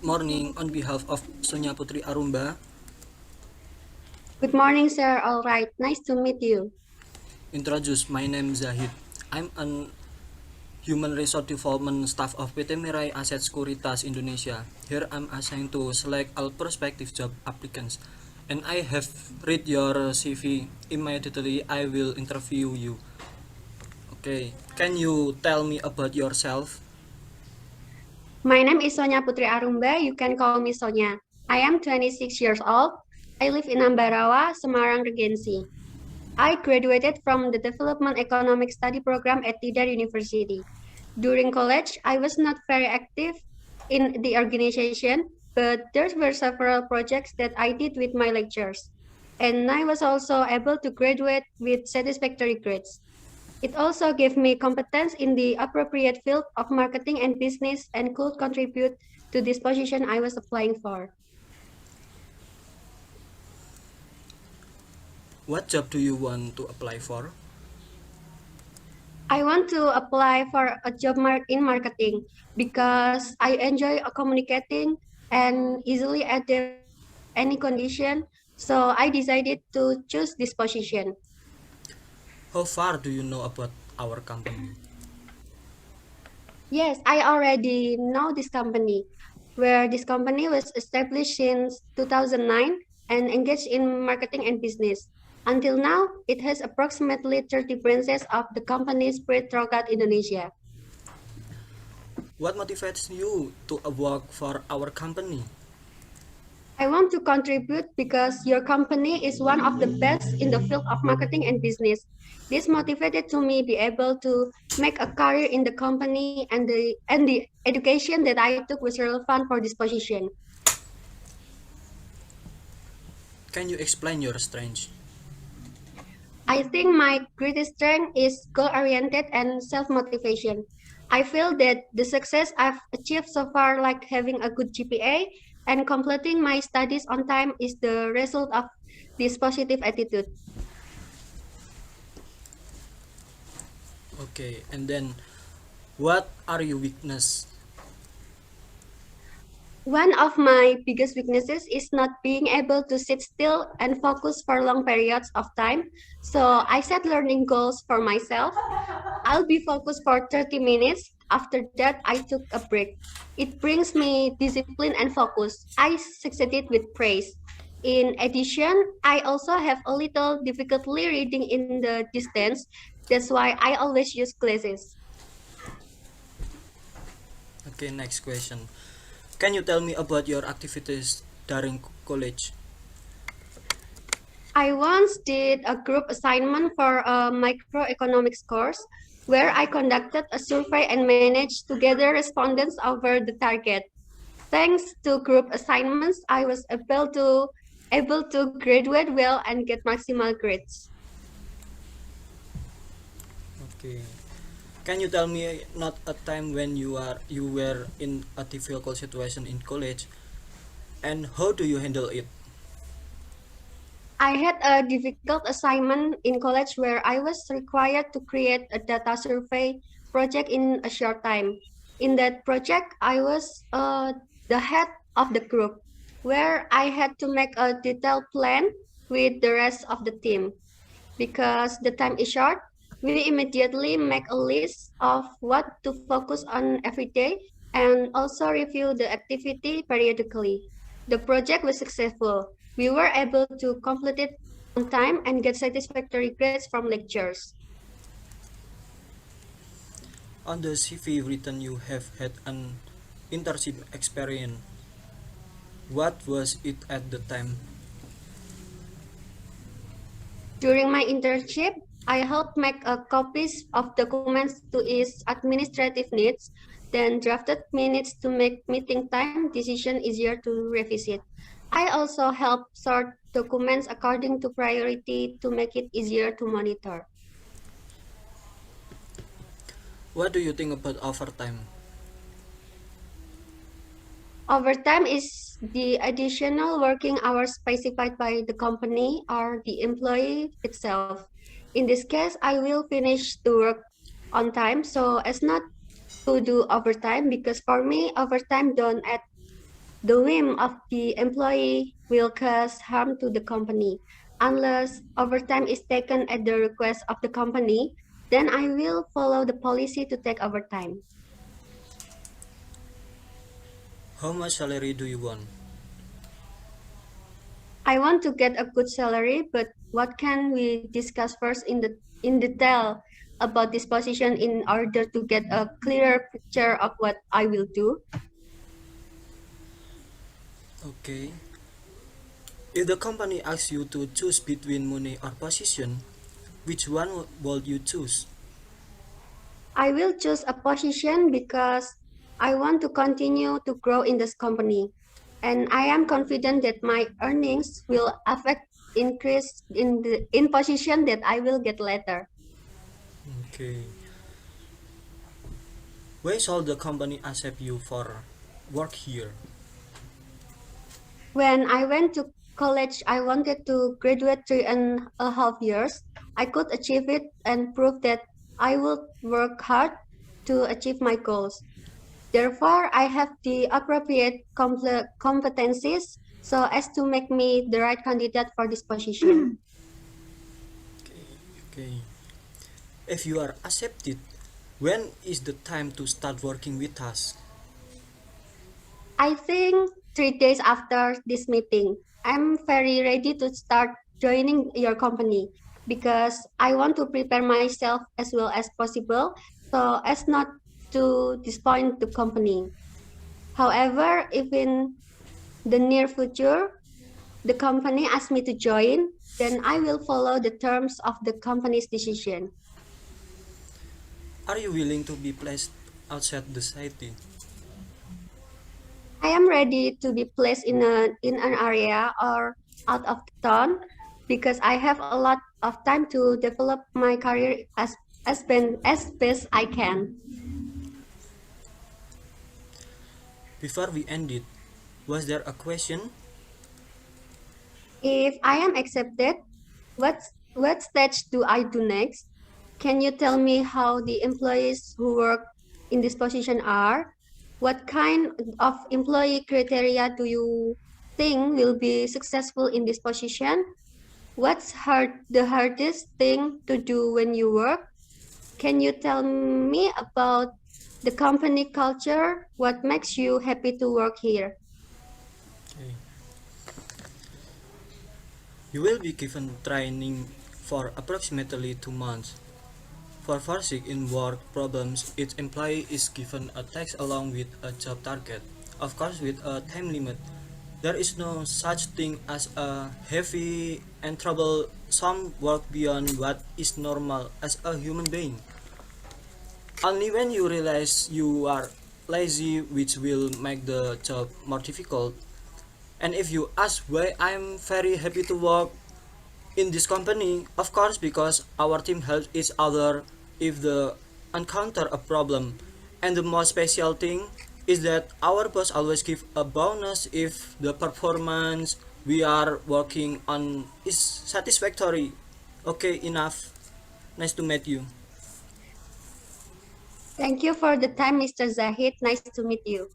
morning on behalf of Sonia Putri Arumba. Good morning, sir. All right. Nice to meet you. Introduce, my name Zahid. I'm an human resource development staff of PT Mirai Aset Sekuritas Indonesia. Here I'm assigned to select all prospective job applicants. And I have read your CV. Immediately I will interview you. Okay, can you tell me about yourself? My name is Sonia Putri Arumba. You can call me Sonia. I am 26 years old. I live in Ambarawa, Semarang Regency. I graduated from the Development Economic Study Program at Tidar University. During college, I was not very active in the organization, but there were several projects that I did with my lectures. And I was also able to graduate with satisfactory grades. It also gave me competence in the appropriate field of marketing and business and could contribute to this position I was applying for. What job do you want to apply for? I want to apply for a job in marketing because I enjoy communicating and easily adapt any condition. So I decided to choose this position. How far do you know about our company? Yes, I already know this company, where this company was established since 2009 and engaged in marketing and business. Until now, it has approximately 30 branches of the company spread throughout Indonesia. What motivates you to work for our company? I want to contribute because your company is one of the best in the field of marketing and business. This motivated to me be able to make a career in the company and the education that I took was relevant for this position. Can you explain your strengths? I think my greatest strength is goal-oriented and self-motivation. I feel that the success I've achieved so far, like having a good GPA and completing my studies on time, is the result of this positive attitude. Okay, and then what are your weakness? One of my biggest weaknesses is not being able to sit still and focus for long periods of time. So I set learning goals for myself. I'll be focused for 30 minutes. After that, I took a break. It brings me discipline and focus. I succeeded with praise. In addition, I also have a little difficulty reading in the distance. That's why I always use glasses. Okay, next question. Can you tell me about your activities during college? I once did a group assignment for a microeconomics course where I conducted a survey and managed to gather respondents over the target. Thanks to group assignments, I was able to graduate well and get maximal grades. Okay. Can you tell me not a time when you were in a difficult situation in college and how do you handle it? I had a difficult assignment in college where I was required to create a data survey project in a short time. In that project, I was the head of the group, where I had to make a detailed plan with the rest of the team. Because the time is short, we immediately make a list of what to focus on every day and also review the activity periodically. The project was successful. We were able to complete it on time and get satisfactory grades from lectures. On the CV written you have had an internship experience. What was it at the time? During my internship, I helped make copies of documents to ease administrative needs, then drafted minutes to make meeting time decision easier to revisit. I also helped sort documents according to priority to make it easier to monitor. What do you think about overtime? Overtime is the additional working hours specified by the company or the employee itself. In this case, I will finish the work on time so as not to do overtime because for me overtime don't add The whim of the employee will cause harm to the company. Unless overtime is taken at the request of the company, then I will follow the policy to take overtime. How much salary do you want? I want to get a good salary, but what can we discuss first in detail about this position in order to get a clearer picture of what I will do? Okay. If the company asks you to choose between money or position, which one would you choose? I will choose a position because I want to continue to grow in this company. And I am confident that my earnings will affect increase in position that I will get later. Okay. Why should the company accept you for work here? When I went to college, I wanted to graduate 3.5 years. I could achieve it and prove that I would work hard to achieve my goals. Therefore, I have the appropriate competencies so as to make me the right candidate for this position. Okay. Okay. If you are accepted, when is the time to start working with us? I think 3 days after this meeting, I'm very ready to start joining your company because I want to prepare myself as well as possible so as not to disappoint the company. However, if in the near future the company asks me to join, then I will follow the terms of the company's decision. Are you willing to be placed outside the city? I am ready to be placed in an area or out of town because I have a lot of time to develop my career as best I can. Before we end it, was there a question? If I am accepted, what stage do I do next? Can you tell me how the employees who work in this position are? What kind of employee criteria do you think will be successful in this position? The hardest thing to do when you work? Can you tell me about the company culture? What makes you happy to work here? Okay. You will be given training for approximately 2 months. For forensic in work problems, each employee is given a task along with a job target, of course with a time limit. There is no such thing as a heavy and troublesome work beyond what is normal as a human being. Only when you realize you are lazy, which will make the job more difficult. And if you ask why, I'm very happy to work in this company, of course, because our team helps each other if they encounter a problem. And the most special thing is that our boss always give a bonus if the performance we are working on is satisfactory. Okay, enough. Nice to meet you. Thank you for the time, Mr. Zahid. Nice to meet you.